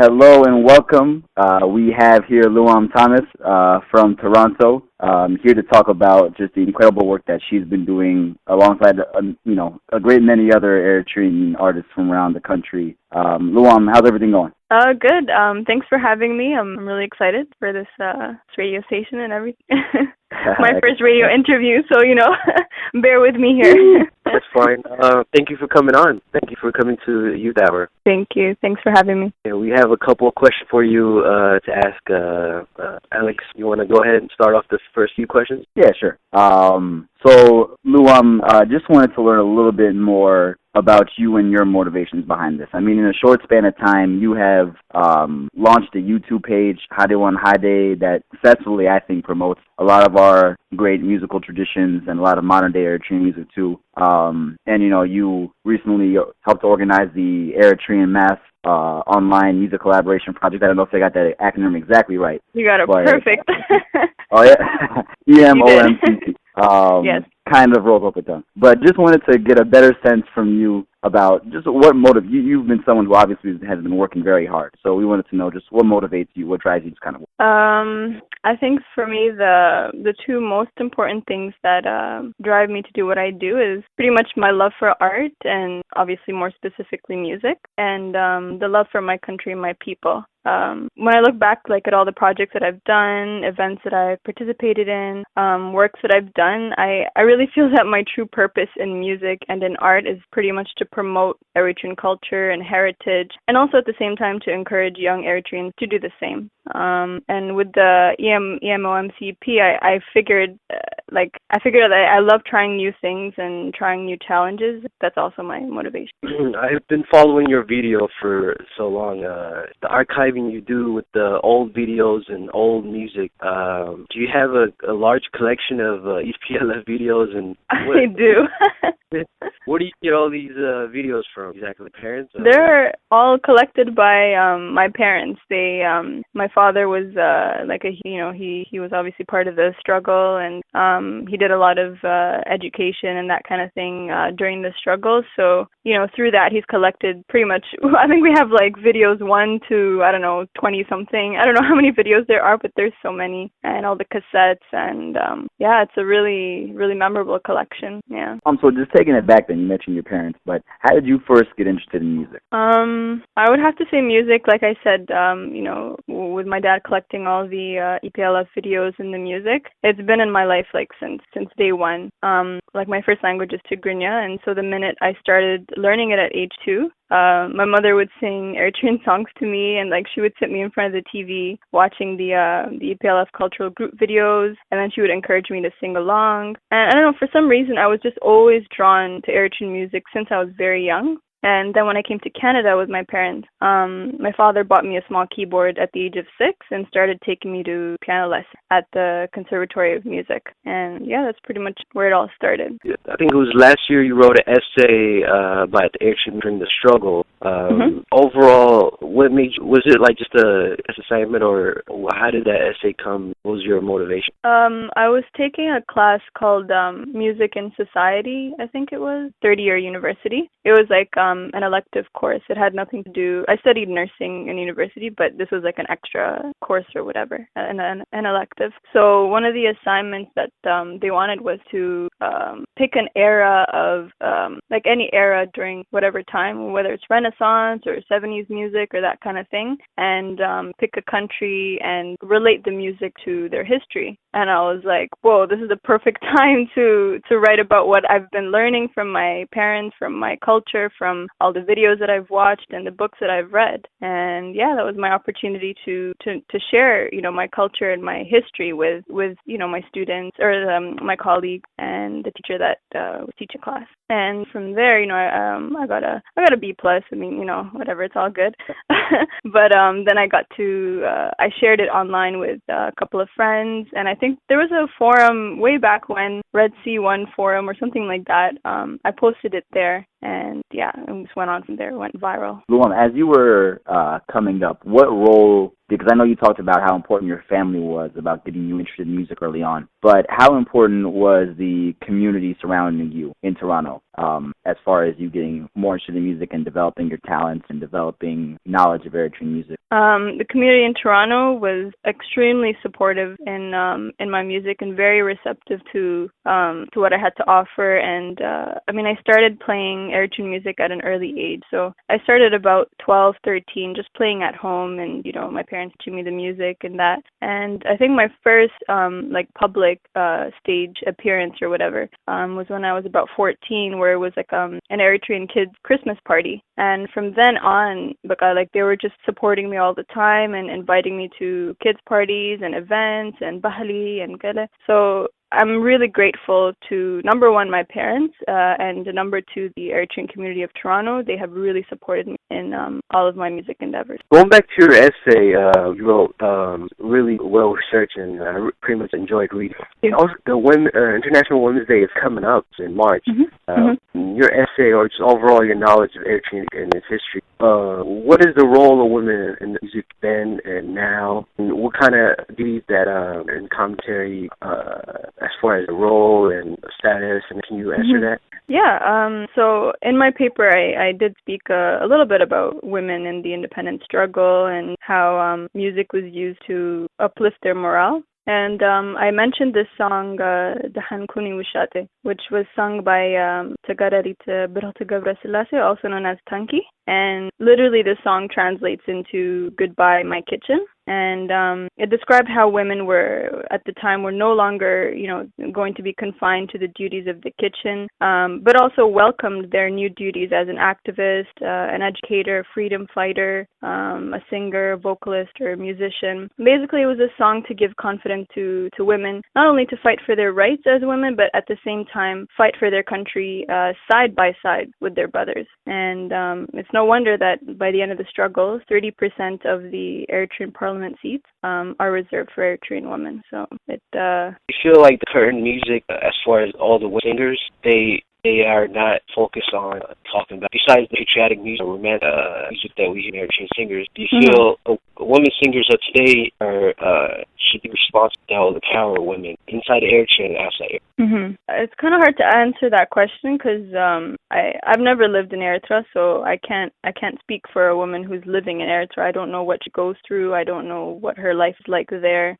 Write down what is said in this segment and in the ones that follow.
Hello and welcome. We have here Luwam Thomas from Toronto, here to talk about just the incredible work that she's been doing alongside, a great many other Eritrean artists from around the country. Luwam, how's everything going? Good. Thanks for having me. I'm really excited for this radio station and everything. My first radio interview, so, bear with me here. That's fine. Thank you for coming on. Thank you for coming to Youth Hour. Thank you. Thanks for having me. Yeah, we have a couple of questions for you to ask. Alex, you want to go ahead and start off the first few questions? Yeah, sure. So, Luwam, just wanted to learn a little bit more about you and your motivations behind this. I mean, in a short span of time, you have launched a YouTube page, Hade1Hade, that successfully, I think, promotes a lot of our great musical traditions and a lot of modern-day Eritrean music, too. And, you recently helped organize the Eritrean Mass online music collaboration project. I don't know if I got that acronym exactly right. You got it perfect. Oh, yeah? EMOMCC. Yes. Kind of rolls off the tongue. But just wanted to get a better sense from you about just what you've been someone who obviously has been working very hard. So we wanted to know just what motivates you, what drives you to kind of work. I think for me the two most important things that drive me to do what I do is pretty much my love for art and obviously more specifically music, and the love for my country and my people. When I look back at all the projects that I've done, events that I've participated in, works that I've done, I really feel that my true purpose in music and in art is pretty much to promote Eritrean culture and heritage, and also at the same time to encourage young Eritreans to do the same. And with the EMOMCP, I figured that I love trying new things and trying new challenges. That's also my motivation. I've been following your video for so long. The archiving you do with the old videos and old music. Do you have a large collection of EPLF videos? And I do. Where do you get all these videos from? Exactly, parents? They're all collected by my parents. My father was he was obviously part of the struggle, and he did a lot of education and that kind of thing during the struggle. So through that he's collected pretty much. I think we have videos 1 to 20 something. I don't know how many videos there are, but there's so many, and all the cassettes, and it's a really really memorable collection. Yeah. So just taking it back, then you mentioned your parents, but how did you first get interested in music? I would have to say music. Like I said, with my dad collecting all the EPLF videos and the music, it's been in my life since day one. My first language is Tigrinya, and so the minute I started learning it at age 2, my mother would sing Eritrean songs to me, and she would sit me in front of the TV watching the EPLF cultural group videos, and then she would encourage me to sing along. And I don't know, for some reason I was just always drawn to Eritrean music since I was very young. And then when I came to Canada with my parents, my father bought me a small keyboard at the age of 6 and started taking me to piano lessons at the Conservatory of Music. And that's pretty much where it all started. I think it was last year you wrote an essay about Eritrea during the struggle. Overall, what made you, was it just a assignment, or how did that essay come? What was your motivation? I was taking a class called Music in Society, I think it was, third-year university. It was an elective course. It had nothing to do. I studied nursing in university, but this was an extra course or whatever, an elective. So one of the assignments that they wanted was to pick an era of any era during whatever time, whether it's Renaissance or 70s music or that kind of thing, and pick a country and relate the music to their history. And I was like, whoa, this is the perfect time to write about what I've been learning from my parents, from my culture, from all the videos that I've watched and the books that I've read. And that was my opportunity to share, my culture and my history with my students or my colleagues and the teacher that was teaching class. And from there, I got a B plus. I mean, whatever, it's all good. But then I shared it online with a couple of friends, and I think there was a forum way back when, Red Sea One forum or something like that. I posted it there, and yeah, it just went on from there. It went viral. Luwam, as you were coming up, what role, because I know you talked about how important your family was about getting you interested in music early on, but how important was the community surrounding you in Toronto as far as you getting more interested in music and developing your talents and developing knowledge of Eritrean music? The community in Toronto was extremely supportive in my music and very receptive to what I had to offer. And I mean, I started playing Eritrean music at an early age. So I started about 12, 13, just playing at home, and my parents teaching me the music and that. And I think my first public stage appearance or whatever was when I was about 14, where it was like an Eritrean kids Christmas party. And from then on, they were just supporting me all the time and inviting me to kids parties and events and bahali and kala. So I'm really grateful to, number one, my parents, and number two, the Eritrean community of Toronto. They have really supported me in all of my music endeavors. Going back to your essay, you wrote really well researched, and I pretty much enjoyed reading. Yeah. Also, the International Women's Day is coming up in March. Your essay, or just overall your knowledge of Eritrean and its history, what is the role of women in the music then and now? And what kind of duties that and commentary as far as the role and status, and can you answer that? Yeah, so in my paper, I did speak a little bit about women in the independence struggle and how music was used to uplift their morale. And I mentioned this song, Hade1Hade, which was sung by Tagararit Birhota Gabrasilase, also known as Tanki. And literally the song translates into Goodbye My Kitchen. And it described how women were, at the time, were no longer, going to be confined to the duties of the kitchen, but also welcomed their new duties as an activist, an educator, freedom fighter, a singer, vocalist, or a musician. Basically, it was a song to give confidence to women, not only to fight for their rights as women, but at the same time, fight for their country side by side with their brothers. And it's no wonder that by the end of the struggle, 30% of the Eritrean parliament seats are reserved for Eritrean women. So it. You feel like the current music, as far as all the singers, they are not focused on talking about, besides the patriotic music or romantic music that we hear Eritrean singers. Do you feel women singers of today should be responsible to the power of women inside Eritrea and outside Eritrea? It's kind of hard to answer that question because I've never lived in Eritrea, so I can't speak for a woman who's living in Eritrea. I don't know what she goes through. I don't know what her life is like there.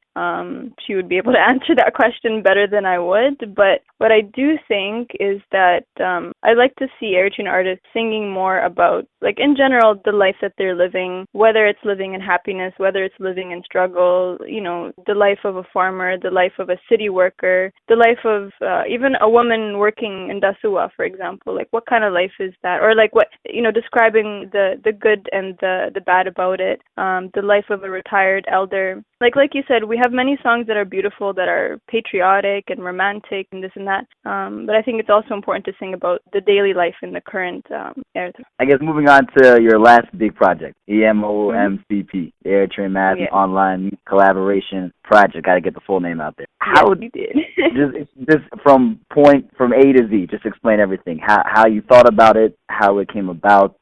She would be able to answer that question better than I would. But what I do think is that I'd like to see Eritrean artists singing more about, in general, the life that they're living, whether it's living in happiness, whether it's living in struggle, the life of a farmer, the life of a city worker, the life of even a woman working in Dasuwa, for example. What kind of life is that? Or what, describing the good and the bad about it, the life of a retired elder. Like you said, we have many songs that are beautiful, that are patriotic and romantic and this and that. But I think it's also important to sing about the daily life in the current era. I guess moving on to your last big project, EMOMCP, the Eritrean Mass Online Collaboration Project. Got to get the full name out there. How you did. just from A to Z, just explain everything. How you thought about it, how it came about,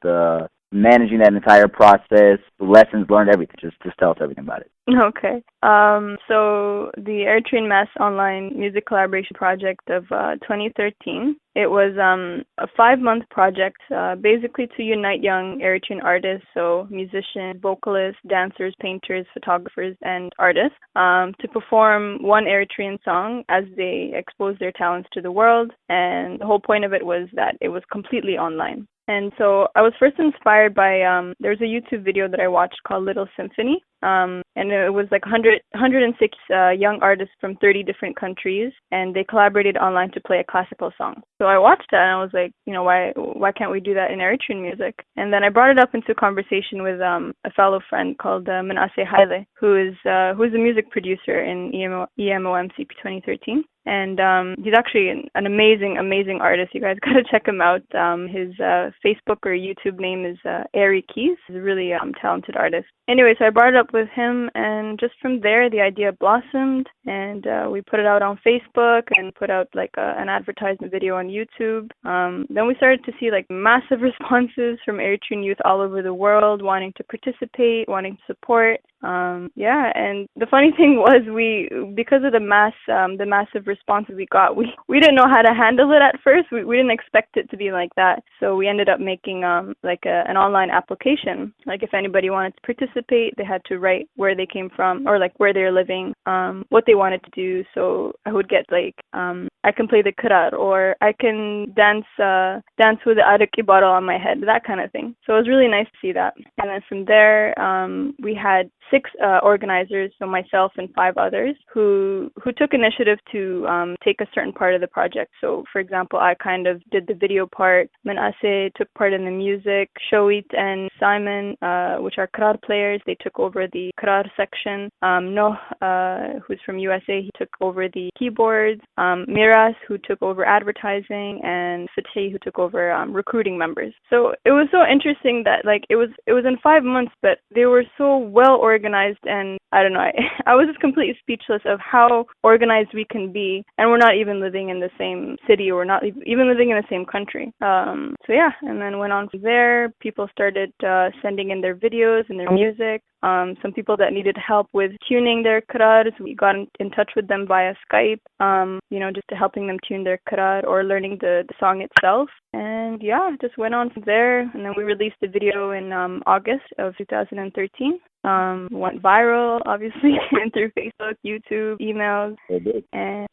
managing that entire process, lessons learned, everything. Just tell us everything about it. Okay. So the Eritrean Mass Online Music Collaboration Project of 2013, it was a 5-month project basically to unite young Eritrean artists, so musicians, vocalists, dancers, painters, photographers, and artists, to perform one Eritrean song as they expose their talents to the world. And the whole point of it was that it was completely online. And so I was first inspired by, there's a YouTube video that I watched called Little Symphony. And it was 106 young artists from 30 different countries, and they collaborated online to play a classical song. So I watched that and I was like, why can't we do that in Eritrean music? And then I brought it up into conversation with a fellow friend called Hade1Hade, who's a music producer in EMOMCP 2013. And he's actually an amazing artist. You guys got to check him out. His Facebook or YouTube name is Ari Keys. He's a really talented artist. Anyway, so I brought it up out with him, and just from there the idea blossomed, and we put it out on Facebook and put out like an advertisement video on YouTube. Then we started to see like massive responses from Eritrean youth all over the world wanting to participate, wanting to support. And the funny thing was, because of the massive responses we got, we didn't know how to handle it at first. We didn't expect it to be like that. So we ended up making an online application. Like if anybody wanted to participate, they had to write where they came from or like where they're living, what they wanted to do. So I would get like I can play the kirar, or I can dance with the araki bottle on my head, that kind of thing. So it was really nice to see that. And then from there, we had 6 organizers, so myself and 5 others, who took initiative to take a certain part of the project. So, for example, I kind of did the video part. Menase took part in the music. Shoit and Simon, which are kirar players, they took over the kirar section. Noh, who's from USA, he took over the keyboards. Miras, who took over advertising, and Fatih, who took over recruiting members. So it was so interesting that like it was in 5 months, but they were so well organized, and I don't know, I was just completely speechless of how organized we can be, and we're not even living in the same city, or we're not even living in the same country. And then went on from there. People started sending in their videos and their music. Some people that needed help with tuning their kirars, we got in touch with them via Skype, just to helping them tune their kirar or learning the song itself. And just went on from there. And then we released the video in August of 2013. Went viral, obviously, through Facebook, YouTube, emails. And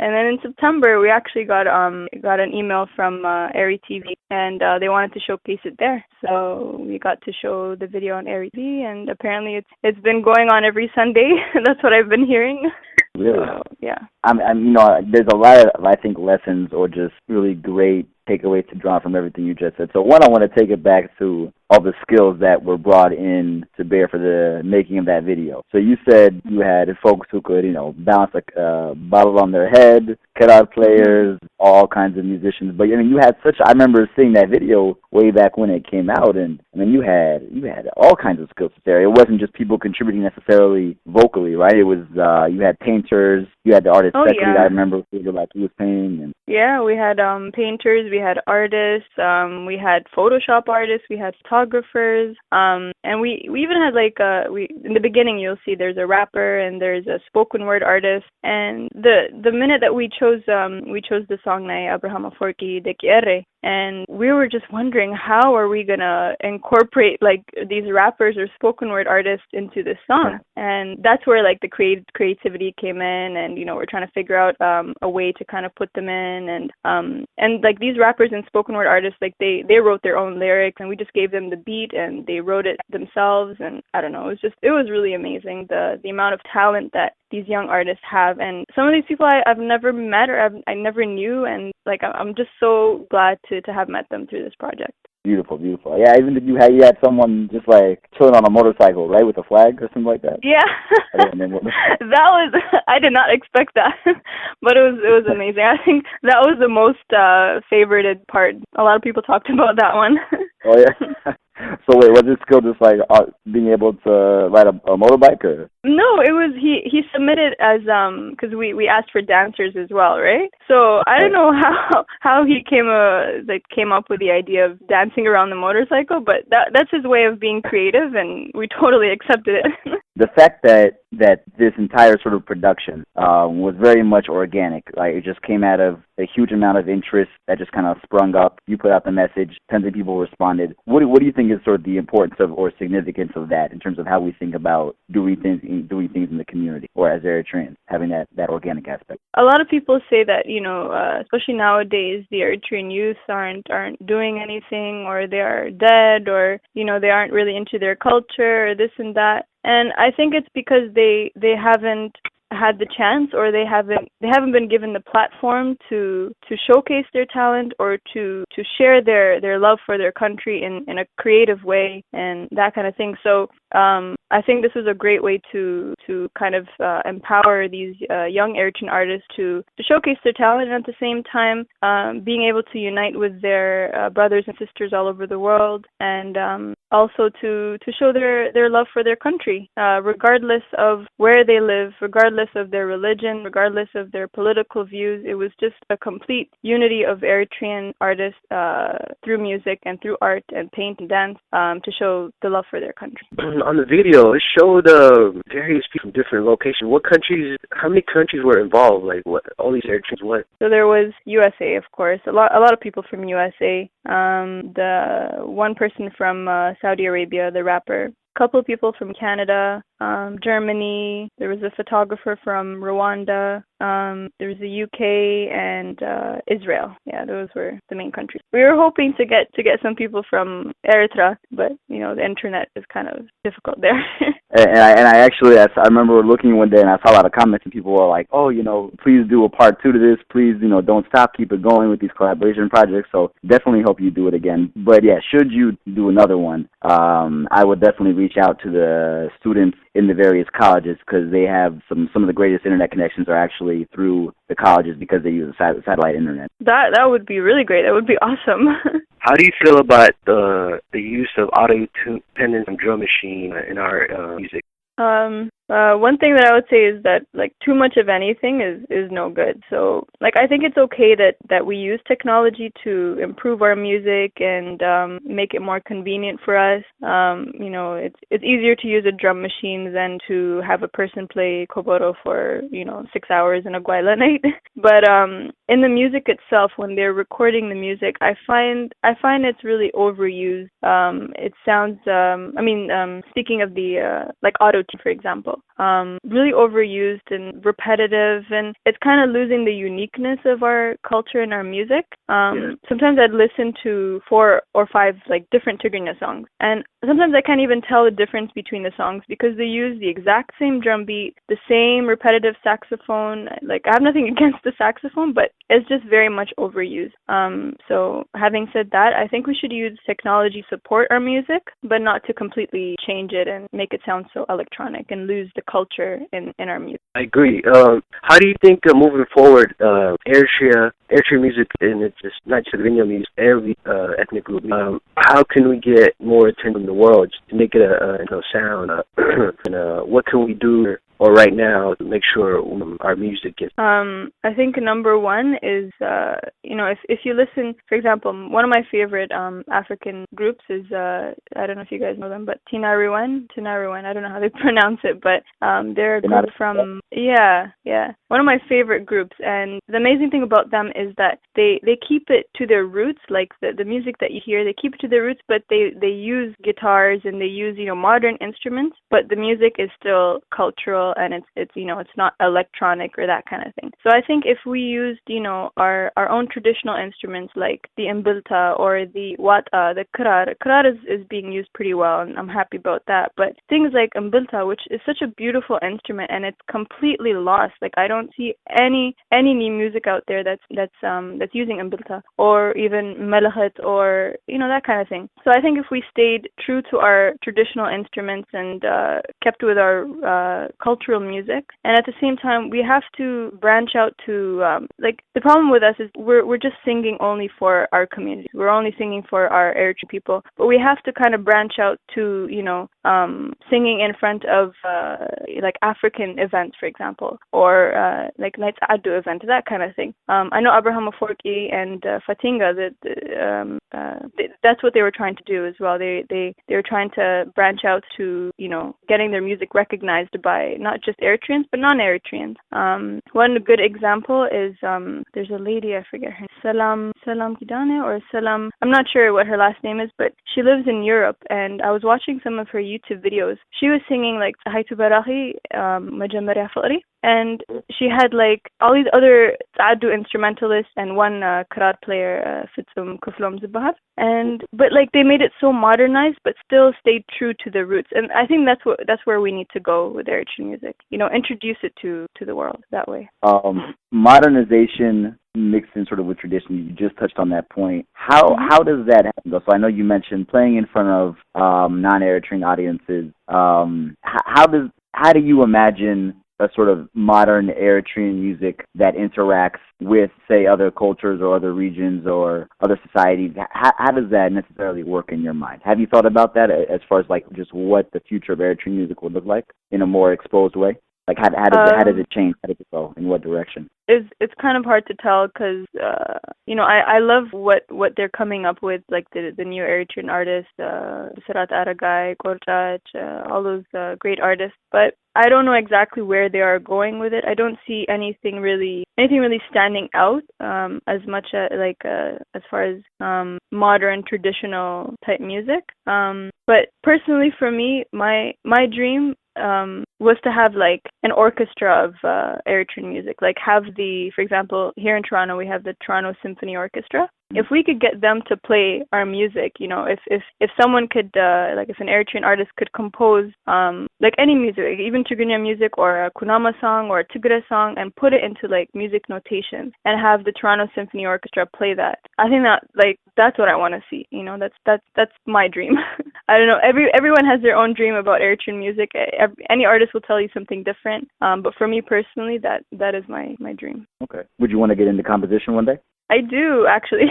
and then in September, we actually got an email from Eri TV, and they wanted to showcase it there. So we got to show the video on Eri TV, and apparently it's been going on every Sunday. That's what I've been hearing. Really? So, yeah. There's a lot of, I think, lessons or just really great takeaways to draw from everything you just said. So one, I want to take it back to all the skills that were brought in to bear for the making of that video. So you said you had folks who could, bounce a bottle on their head, kirar players, all kinds of musicians. But you had I remember seeing that video way back when it came out, and you had all kinds of skills there. It wasn't just people contributing necessarily vocally, right? It was you had painters, you had the artist secretary. I remember who was painting. Yeah, we had painters, we had artists, we had Photoshop artists, we had photographers, and we even had in the beginning you'll see there's a rapper and there's a spoken word artist, and the minute that we chose the song na Abraham Aforki de Kiere, and we were just wondering how are we gonna incorporate like these rappers or spoken word artists into this song, and that's where like the creativity came in, and we're trying to figure out a way to kind of put them in, and like these rappers and spoken word artists, like they wrote their own lyrics, and we just gave them the beat and they wrote it themselves, and I don't know, it was really amazing the amount of talent that these young artists have, and some of these people I've never met or I never knew, and like I'm just so glad to have met them through this project. Beautiful. Yeah, even if you had someone just like chilling on a motorcycle, right, with a flag or something like that. Yeah, I did not expect that, but it was amazing. I think that was the most favorited part. A lot of people talked about that one. Oh yeah. So wait, was it skill just like being able to ride a motorbike, or? No, it was he submitted as because we asked for dancers as well, right? So I don't know how he came up with the idea of dancing around the motorcycle, but that's his way of being creative, and we totally accepted it. The fact that this entire sort of production was very much organic, like it just came out of a huge amount of interest that just kind of sprung up. You put out the message, tons of people responded. What do you think is sort of the importance of or significance of that in terms of how we think about doing things in the community or as Eritreans, having that organic aspect? A lot of people say that, especially nowadays, the Eritrean youth aren't doing anything, or they are dead, or, they aren't really into their culture or this and that. And I think it's because they haven't had the chance, or they haven't been given the platform to showcase their talent, or to share their love for their country in a creative way and that kind of thing. So I think this is a great way to kind of empower these young Eritrean artists to showcase their talent, and at the same time being able to unite with their brothers and sisters all over the world, and also to show their love for their country, regardless of where they live, regardless of their religion, regardless of their political views. It was just a complete unity of Eritrean artists through music and through art and paint and dance to show the love for their country. On the video, it showed various people from different locations. How many countries were involved? Like, what, all these Eritreans, what? So there was USA, of course, a lot of people from USA, the one person from Saudi Arabia, the rapper, couple of people from Canada, Germany. There was a photographer from Rwanda. There was the UK and Israel. Yeah, those were the main countries. We were hoping to get some people from Eritrea, but the internet is kind of difficult there. I remember looking one day and I saw a lot of comments and people were like, oh, please do a part 2 to this. Please, don't stop, keep it going with these collaboration projects. So definitely hope you do it again. But yeah, should you do another one, I would definitely reach out to the students in the various colleges because they have some of the greatest internet connections are actually through the colleges because they use a satellite internet. That would be really great. That would be awesome. How do you feel about the use of auto-tune and drum machine in our music? One thing that I would say is that too much of anything is no good. So I think it's okay that we use technology to improve our music and make it more convenient for us. It's easier to use a drum machine than to have a person play koboro for 6 hours in a gwaila night. But in the music itself, when they're recording the music, I find it's really overused. It sounds speaking of the auto-tune, for example, really overused and repetitive, and it's kind of losing the uniqueness of our culture and our music. Sometimes I'd listen to 4 or 5 different Tigrinya songs, and sometimes I can't even tell the difference between the songs because they use the exact same drum beat, the same repetitive saxophone. I have nothing against the saxophone, but it's just very much overused. So having said that, I think we should use technology to support our music, but not to completely change it and make it sound so electronic and lose the culture in our music. I agree. How do you think moving forward, Eritrean music, and it's just not just Tigrinya music, every ethnic group, how can we get more attention in the world to make it a sound? And what can we do right now to make sure our music gets? I think number one is if you listen, for example, one of my favorite African groups is I don't know if you guys know them, but Hade1Hade. I don't know how they pronounce it, but they're a group from one of my favorite groups. And the amazing thing about them is that they keep it to their roots, the music that you hear, they keep it to their roots, but they use guitars and they use modern instruments, but the music is still cultural and it's not electronic or that kind of thing. So I think if we used our own traditional instruments like the mbilta or the wata, the kirar is being used pretty well, and I'm happy about that. But things like mbilta, which is such a beautiful instrument and it's completely lost. I don't see any new music out there that's using mbilta or even melakhet or that kind of thing. So I think if we stayed true to our traditional instruments and kept with our cultural music, and at the same time we have to branch out to the problem with us is we're just singing only for our community. We're only singing for our Eritrean people, but we have to kind of branch out to singing in front of African events, for example, or Nights Adu event, that kind of thing. I know Abraham Aforki and Fatinga that's what they were trying to do as well. They were trying to branch out to getting their music recognized by not just Eritreans but non-Eritreans. One good example is there's a lady, I forget her name, Salam Kidane or Salam, I'm not sure what her last name is, but she lives in Europe, and I was watching some of her YouTube videos. She was singing Haitu Barahi, Majamari Faqri, and she had all these other Adu instrumentalists and one karat player, Fitzum Kuflom Zibahar, but they made it so modernized but still stayed true to the roots. And I think that's where we need to go with Eritrean music. Introduce it to the world that way. Modernization mixed in sort of with tradition. You just touched on that point. How does that happen though? So I know you mentioned playing in front of non-Eritrean audiences. How do you imagine a sort of modern Eritrean music that interacts with, say, other cultures or other regions or other societies? How does that necessarily work in your mind? Have you thought about that as far as like just what the future of Eritrean music would look like in a more exposed way? Like how did it change? How did it go? In what direction? It's kind of hard to tell because I love what they're coming up with, like the new Eritrean artists, Sirat Aragai, Korchach, all those great artists. But I don't know exactly where they are going with it. I don't see anything really standing out as much as far as modern traditional type music. But personally, for me, my dream was to have like an orchestra of Eritrean music, like have for example, here in Toronto we have the Toronto Symphony Orchestra. If we could get them to play our music, if someone could, if an Eritrean artist could compose like any music, like even Tigrinya music or a Kunama song or a Tigray song, and put it into like music notation and have the Toronto Symphony Orchestra play that, I think that's what I want to see. That's my dream. I don't know. Everyone has their own dream about Eritrean music. Any artist will tell you something different. But for me personally, that is my dream. Okay. Would you want to get into composition one day? I do, actually.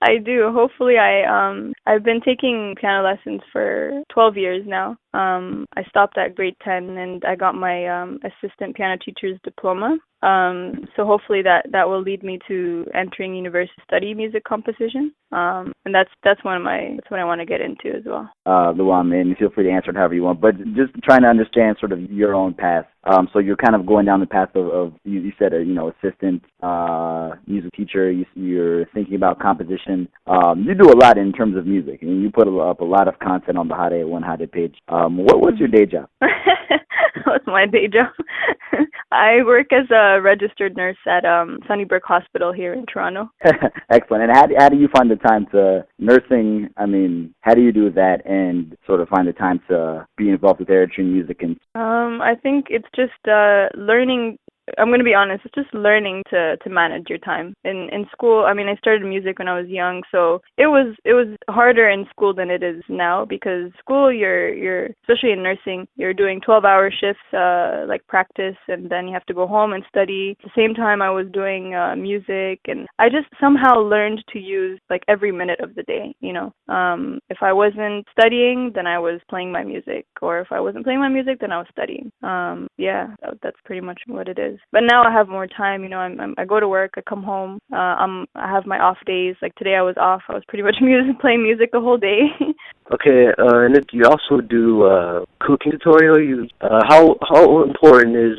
I do. Hopefully, I've been taking piano lessons for 12 years now. I stopped at grade 10 and I got my assistant piano teacher's diploma. So hopefully that will lead me to entering university to study music composition. And that's what I want to get into as well. Luwam, and feel free to answer it however you want, but just trying to understand sort of your own path. So you're kind of going down the path of you said assistant music teacher. You're thinking about composition. You do a lot in terms of music, and you put up a lot of content on the Hade1Hade page. What's your day job? What's my day job? I work as a registered nurse at Sunnybrook Hospital here in Toronto. Excellent. And how do you find the time to nursing? I mean, how do you do that and sort of find the time to be involved with Eritrean music? And I think it's just learning. I'm going to be honest, it's just learning to manage your time. In school, I mean, I started music when I was young, so it was harder in school than it is now, because school, you're especially in nursing, you're doing 12-hour shifts, like practice, and then you have to go home and study. At the same time, I was doing music, and I just somehow learned to use like every minute of the day, If I wasn't studying, then I was playing my music, or if I wasn't playing my music, then I was studying. That's pretty much what it is. But now I have more time, I go to work, I come home, I have my off days. Like today I was off. I was pretty much playing music the whole day. Okay, and you also do cooking tutorial. How important is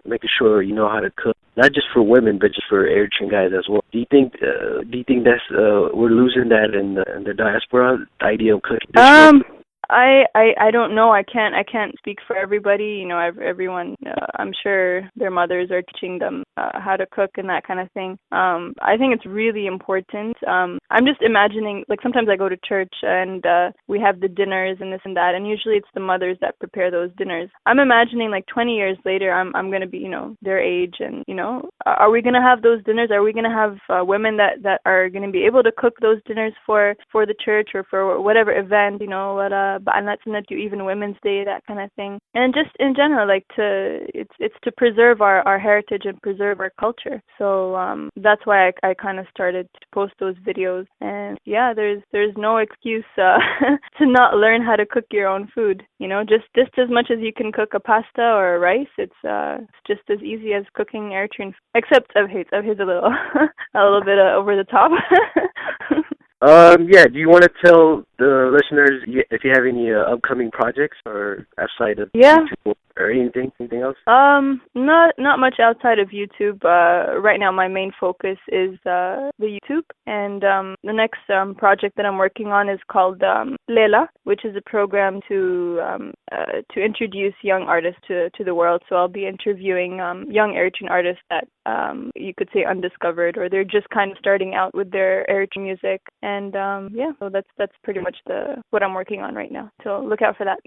making sure you know how to cook, not just for women, but just for Eritrean guys as well? Do you think that's we're losing that in the diaspora, the idea of cooking? I don't know. I can't speak for everybody. Everyone. I'm sure their mothers are teaching them how to cook and that kind of thing. I think it's really important. I'm just imagining, like sometimes I go to church and we have the dinners and this and that, and usually it's the mothers that prepare those dinners. I'm imagining like 20 years later, I'm gonna be their age, and are we gonna have those dinners? Are we gonna have women that are gonna be able to cook those dinners for the church or for whatever event? And that's not do even Women's Day, that kind of thing. And just in general, like it's to preserve our heritage and preserve our culture. So that's why I kind of started to post those videos. And yeah, there's no excuse to not learn how to cook your own food. Just as much as you can cook a pasta or a rice, it's just as easy as cooking Eritrean. Except Abhade's a little a little bit over the top. Do you want to tell the listeners if you have any upcoming projects or outside of YouTube or anything else? Not much outside of YouTube. Right now my main focus is the YouTube, and the next project that I'm working on is called Lela, which is a program to introduce young artists to the world. So I'll be interviewing young Eritrean artists that you could say undiscovered, or they're just kind of starting out with their Eritrean music. And so that's pretty much what I'm working on right now. So look out for that.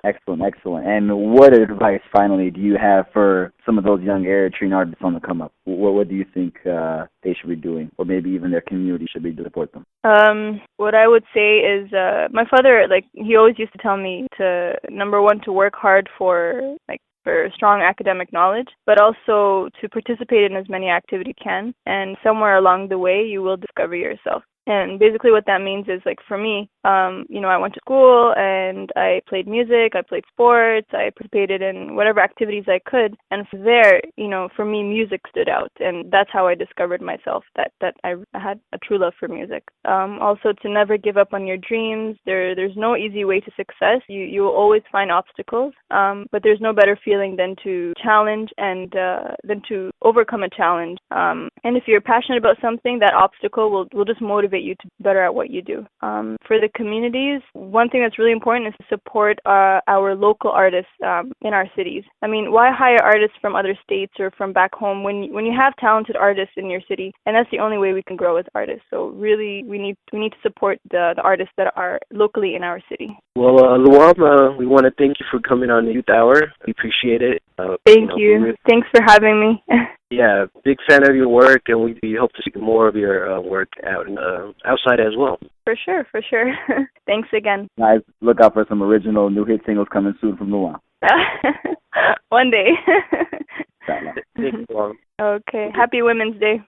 Excellent. And what advice, finally, do you have for some of those young Eritrean artists on the come up? What do you think they should be doing, or maybe even their community should be to support them? What I would say is, my father, he always used to tell me to, number one, to work hard for for strong academic knowledge, but also to participate in as many activities you can. And somewhere along the way, you will discover yourself. And basically what that means is, like, for me, I went to school and I played music, I played sports, I participated in whatever activities I could. And from there, for me, music stood out. And that's how I discovered myself, that I had a true love for music. Also, to never give up on your dreams. There's no easy way to success. You will always find obstacles, but there's no better feeling than to challenge and than to overcome a challenge. And if you're passionate about something, that obstacle will just motivate you to be better at what you do. For the communities, one thing that's really important is to support our local artists in our cities. I mean, why hire artists from other states or from back home when you have talented artists in your city? And that's the only way we can grow as artists. So really, we need to support the artists that are locally in our city. Well, Luwam, we want to thank you for coming on the Youth Hour. We appreciate it. Thank you. Thanks for having me. Yeah, big fan of your work, and we hope to see more of your work outside as well. For sure. Thanks again. Guys, look out for some original new hit singles coming soon from Luwam. One day. Thank you, Luwam. Okay. Happy Women's Day.